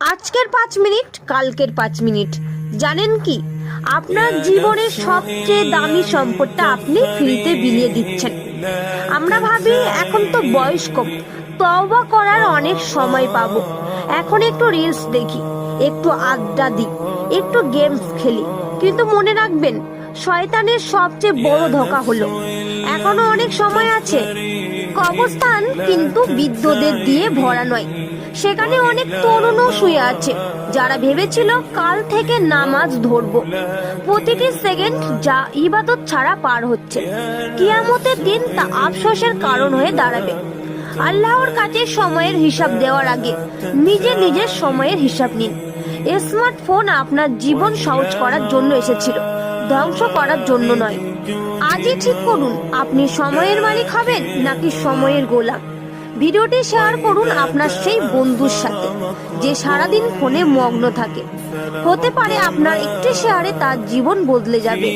আজকের 5 মিনিট, কালকের 5 মিনিট। জানেন কি, আপনার জীবনের সবচেয়ে দামি সম্পদটা আপনি ফ্রিতে বিলিয়ে দিচ্ছেন। আমরা ভাবি এখন তো বয়স কম, তওবা করার অনেক সময় পাবো, এখন একটু রিলস দেখি, একটু আড্ডা দিই, একটু গেমস খেলি। কিন্তু মনে রাখবেন, শয়তানের সবচেয়ে বড় ধোঁকা হলো এখনো অনেক সময় আছে। কবরস্থান কিন্তু বৃদ্ধদের দিয়ে ভরা নয়, সেখানে অনেক তরুণও শুয়ে আছে যারা ভেবেছিল কাল থেকে নামাজ ধরবো। প্রতিটি সেকেন্ড যা ইবাদত ছাড়া পার হচ্ছে, কিয়ামতের দিন তা আফসোসের কারণ হয়ে দাঁড়াবে। আল্লাহর কাছে সময়ের হিসাব দেওয়ার আগে নিজের সময়ের হিসাব নিন। স্মার্টফোন আপনার জীবন সহজ করার জন্য এসেছিল, ধ্বংস করার জন্য নয়। আজই ঠিক করুন, আপনি সময়ের মালিক হবেন নাকি সময়ের গোলাম। ভিডিওটি শেয়ার করুন আপনার সেই বন্ধুর সাথে যে সারাদিন ফোনে মগ্ন থাকে। হতে পারে আপনার একটি শেয়ারে তার জীবন বদলে যাবে।